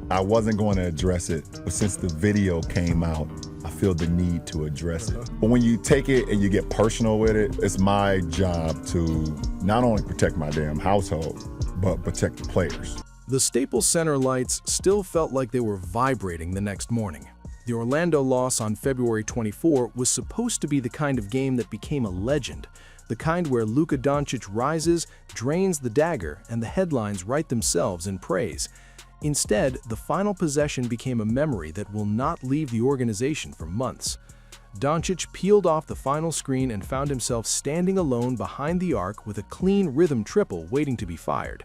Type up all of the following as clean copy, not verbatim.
I wasn't going to address it, but since the video came out, I feel the need to address it. But when you take it and you get personal with it, it's my job to not only protect my damn household, but protect the players. The Staples Center lights still felt like they were vibrating the next morning. The Orlando loss on February 24 was supposed to be the kind of game that became a legend, the kind where Luka Doncic rises, drains the dagger, and the headlines write themselves in praise. Instead, the final possession became a memory that will not leave the organization for months. Doncic peeled off the final screen and found himself standing alone behind the arc with a clean rhythm triple waiting to be fired.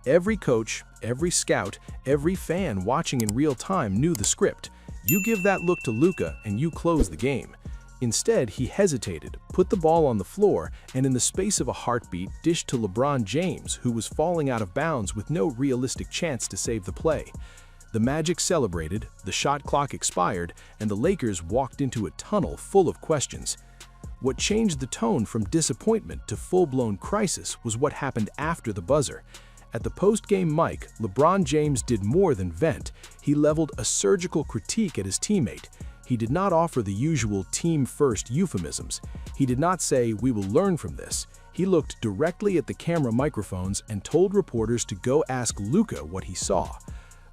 Every coach, every scout, every fan watching in real time knew the script. You give that look to Luka and you close the game. Instead, he hesitated, put the ball on the floor, and in the space of a heartbeat, dished to LeBron James, who was falling out of bounds with no realistic chance to save the play. The Magic celebrated, the shot clock expired, and the Lakers walked into a tunnel full of questions. What changed the tone from disappointment to full-blown crisis was what happened after the buzzer. At the post-game mic, LeBron James did more than vent. He leveled a surgical critique at his teammate. He did not offer the usual team-first euphemisms. He did not say, "We will learn from this." He looked directly at the camera microphones and told reporters to go ask Luka what he saw.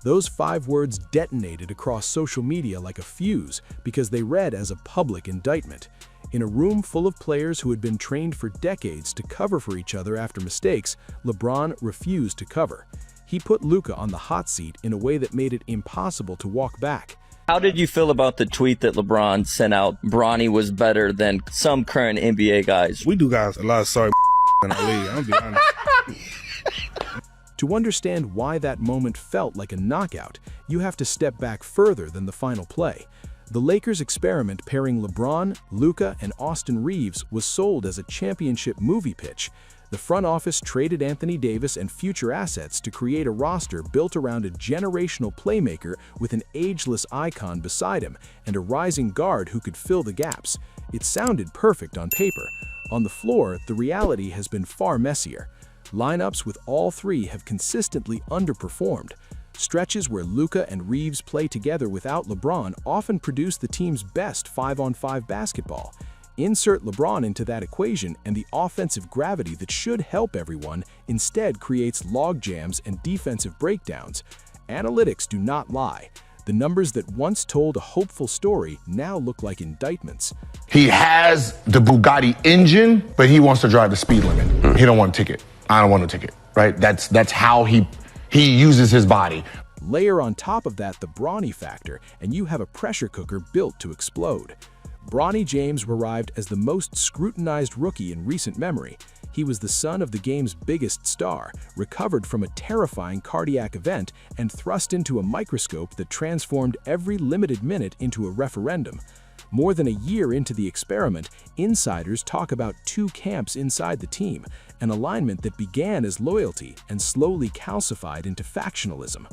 Those 5 words detonated across social media like a fuse because they read as a public indictment. In a room full of players who had been trained for decades to cover for each other after mistakes, LeBron refused to cover. He put Luka on the hot seat in a way that made it impossible to walk back. How did you feel about the tweet that LeBron sent out? Bronny was better than some current NBA guys. We do guys a lot of sorry in our league, I'll be honest. To understand why that moment felt like a knockout, you have to step back further than the final play. The Lakers' experiment pairing LeBron, Luka, and Austin Reeves was sold as a championship movie pitch. The front office traded Anthony Davis and future assets to create a roster built around a generational playmaker with an ageless icon beside him and a rising guard who could fill the gaps. It sounded perfect on paper. On the floor, the reality has been far messier. Lineups with all three have consistently underperformed. Stretches where Luka and Reeves play together without LeBron often produce the team's best 5-on-5 basketball. Insert LeBron into that equation and the offensive gravity that should help everyone instead creates log jams and defensive breakdowns. Analytics do not lie. The numbers that once told a hopeful story now look like indictments. He has the Bugatti engine, but he wants to drive the speed limit. He don't want a ticket. I don't want a ticket, right? That's how he uses his body. Layer on top of that the Bronny factor, and you have a pressure cooker built to explode. Bronny James arrived as the most scrutinized rookie in recent memory. He was the son of the game's biggest star, recovered from a terrifying cardiac event, and thrust into a microscope that transformed every limited minute into a referendum. More than a year into the experiment, insiders talk about 2 camps inside the team, an alignment that began as loyalty and slowly calcified into factionalism.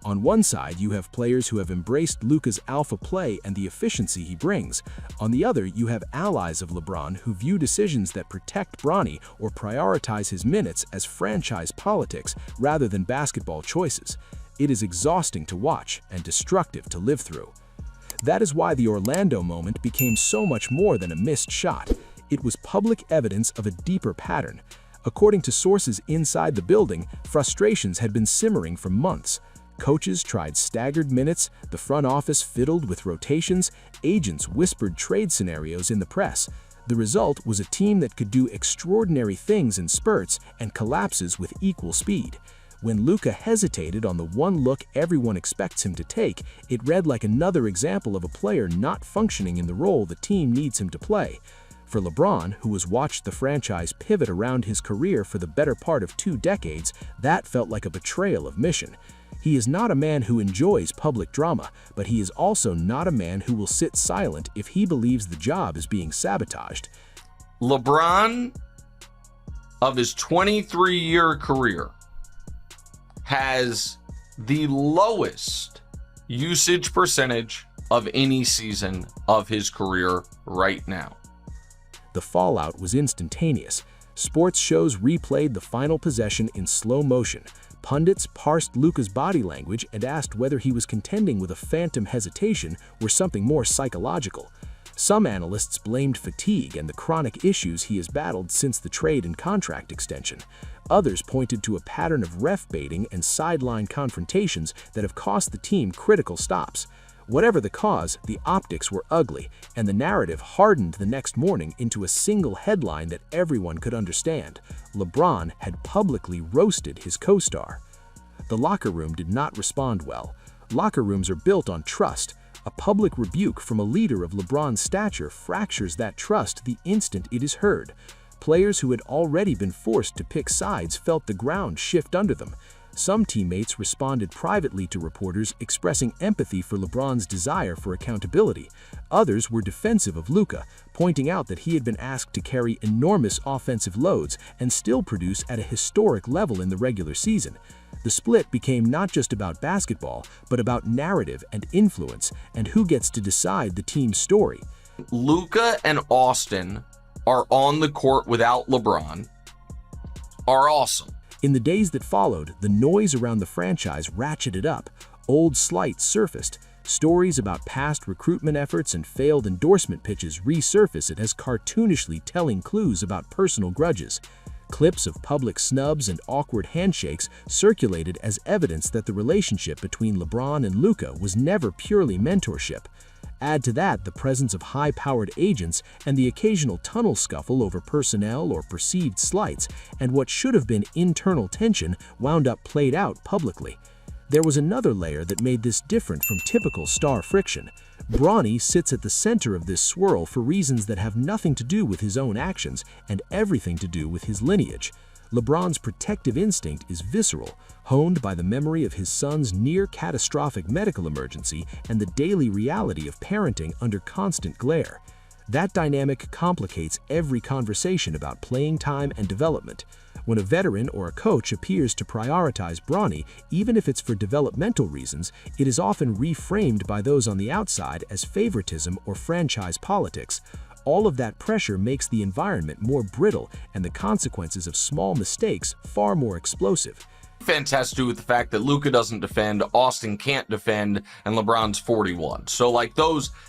On one side, you have players who have embraced Luka's alpha play and the efficiency he brings. On the other, you have allies of LeBron who view decisions that protect Bronny or prioritize his minutes as franchise politics rather than basketball choices. It is exhausting to watch and destructive to live through. That is why the Orlando moment became so much more than a missed shot. It was public evidence of a deeper pattern. According to sources inside the building, frustrations had been simmering for months. Coaches tried staggered minutes, the front office fiddled with rotations, agents whispered trade scenarios in the press. The result was a team that could do extraordinary things in spurts and collapses with equal speed. When Luka hesitated on the one look everyone expects him to take, it read like another example of a player not functioning in the role the team needs him to play. For LeBron, who has watched the franchise pivot around his career for the better part of 2 decades, that felt like a betrayal of mission. He is not a man who enjoys public drama, but he is also not a man who will sit silent if he believes the job is being sabotaged. LeBron, of his 23-year career, has the lowest usage percentage of any season of his career right now. The fallout was instantaneous. Sports shows replayed the final possession in slow motion. Pundits parsed Luka's body language and asked whether he was contending with a phantom hesitation or something more psychological. Some analysts blamed fatigue and the chronic issues he has battled since the trade and contract extension. Others pointed to a pattern of ref baiting and sideline confrontations that have cost the team critical stops. Whatever the cause, the optics were ugly, and the narrative hardened the next morning into a single headline that everyone could understand. LeBron had publicly roasted his co-star. The locker room did not respond well. Locker rooms are built on trust. A public rebuke from a leader of LeBron's stature fractures that trust the instant it is heard. Players who had already been forced to pick sides felt the ground shift under them. Some teammates responded privately to reporters expressing empathy for LeBron's desire for accountability. Others were defensive of Luka, pointing out that he had been asked to carry enormous offensive loads and still produce at a historic level in the regular season. The split became not just about basketball, but about narrative and influence and who gets to decide the team's story. Luka and Austin are on the court without LeBron are awesome. In the days that followed, the noise around the franchise ratcheted up. Old slights surfaced. Stories about past recruitment efforts and failed endorsement pitches resurfaced as cartoonishly telling clues about personal grudges. Clips of public snubs and awkward handshakes circulated as evidence that the relationship between LeBron and Luka was never purely mentorship. Add to that the presence of high-powered agents and the occasional tunnel scuffle over personnel or perceived slights, and what should have been internal tension wound up played out publicly. There was another layer that made this different from typical star friction. Bronny sits at the center of this swirl for reasons that have nothing to do with his own actions and everything to do with his lineage. LeBron's protective instinct is visceral, honed by the memory of his son's near-catastrophic medical emergency and the daily reality of parenting under constant glare. That dynamic complicates every conversation about playing time and development. When a veteran or a coach appears to prioritize Bronny, even if it's for developmental reasons, it is often reframed by those on the outside as favoritism or franchise politics. All of that pressure makes the environment more brittle and the consequences of small mistakes far more explosive. Defense has to do with the fact that Luka doesn't defend, Austin can't defend, and LeBron's 41. So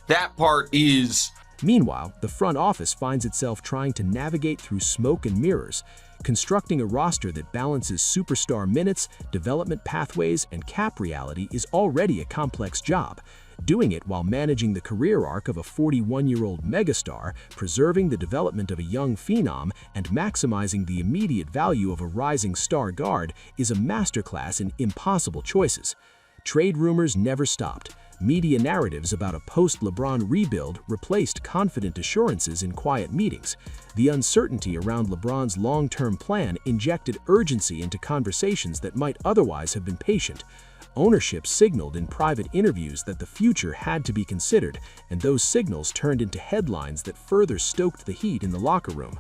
that part is... Meanwhile, the front office finds itself trying to navigate through smoke and mirrors. Constructing a roster that balances superstar minutes, development pathways, and cap reality is already a complex job. Doing it while managing the career arc of a 41-year-old megastar, preserving the development of a young phenom, and maximizing the immediate value of a rising star guard is a masterclass in impossible choices. Trade rumors never stopped. Media narratives about a post-LeBron rebuild replaced confident assurances in quiet meetings. The uncertainty around LeBron's long-term plan injected urgency into conversations that might otherwise have been patient. Ownership signaled in private interviews that the future had to be considered, and those signals turned into headlines that further stoked the heat in the locker room.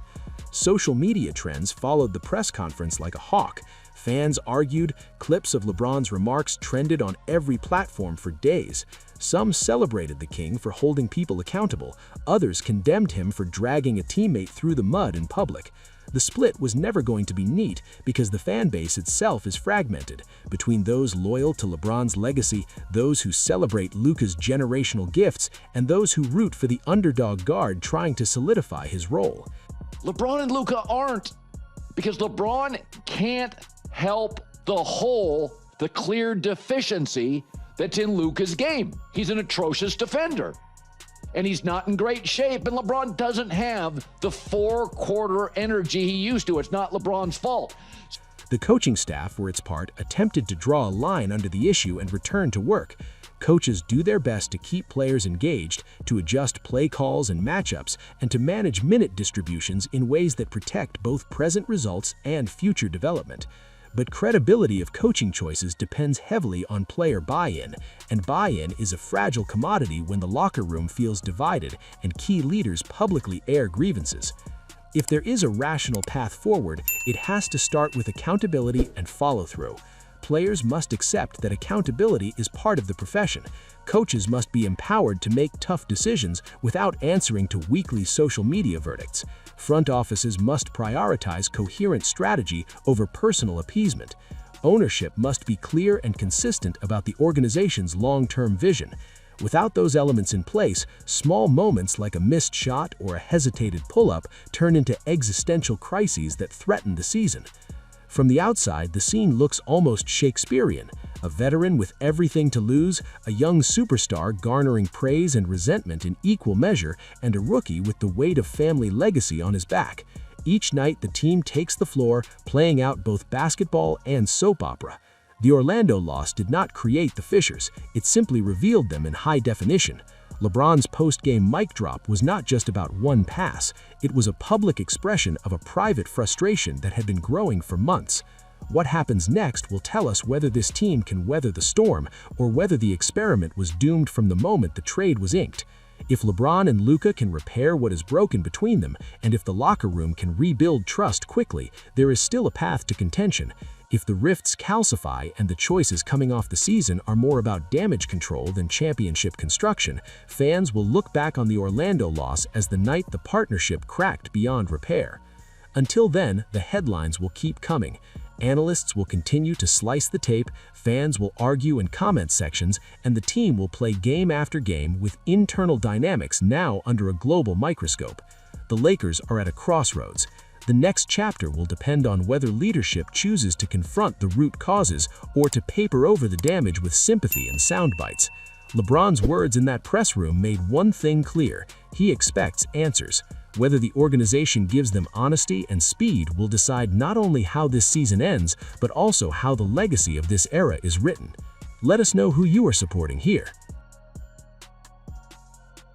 Social media trends followed the press conference like a hawk. Fans argued, clips of LeBron's remarks trended on every platform for days. Some celebrated the king for holding people accountable, others condemned him for dragging a teammate through the mud in public. The split was never going to be neat because the fan base itself is fragmented between those loyal to LeBron's legacy, those who celebrate Luka's generational gifts, and those who root for the underdog guard trying to solidify his role. LeBron and Luka aren't, because LeBron can't help the hole, the clear deficiency that's in Luka's game. He's an atrocious defender, and he's not in great shape, and LeBron doesn't have the four-quarter energy he used to. It's not LeBron's fault. The coaching staff, for its part, attempted to draw a line under the issue and return to work. Coaches do their best to keep players engaged, to adjust play calls and matchups, and to manage minute distributions in ways that protect both present results and future development. But credibility of coaching choices depends heavily on player buy-in, and buy-in is a fragile commodity when the locker room feels divided and key leaders publicly air grievances. If there is a rational path forward, it has to start with accountability and follow-through. Players must accept that accountability is part of the profession. Coaches must be empowered to make tough decisions without answering to weekly social media verdicts. Front offices must prioritize coherent strategy over personal appeasement. Ownership must be clear and consistent about the organization's long-term vision. Without those elements in place, small moments like a missed shot or a hesitated pull-up turn into existential crises that threaten the season. From the outside, the scene looks almost Shakespearean. A veteran with everything to lose, a young superstar garnering praise and resentment in equal measure, and a rookie with the weight of family legacy on his back. Each night, the team takes the floor, playing out both basketball and soap opera. The Orlando loss did not create the fissures, it simply revealed them in high definition. LeBron's post-game mic drop was not just about one pass, it was a public expression of a private frustration that had been growing for months. What happens next will tell us whether this team can weather the storm or whether the experiment was doomed from the moment the trade was inked. If LeBron and Luka can repair what is broken between them, and if the locker room can rebuild trust quickly, there is still a path to contention. If the rifts calcify and the choices coming off the season are more about damage control than championship construction, fans will look back on the Orlando loss as the night the partnership cracked beyond repair. Until then, the headlines will keep coming. Analysts will continue to slice the tape, fans will argue in comment sections, and the team will play game after game with internal dynamics now under a global microscope. The Lakers are at a crossroads. The next chapter will depend on whether leadership chooses to confront the root causes or to paper over the damage with sympathy and sound bites. LeBron's words in that press room made one thing clear: he expects answers. Whether the organization gives them honesty and speed will decide not only how this season ends, but also how the legacy of this era is written. Let us know who you are supporting here.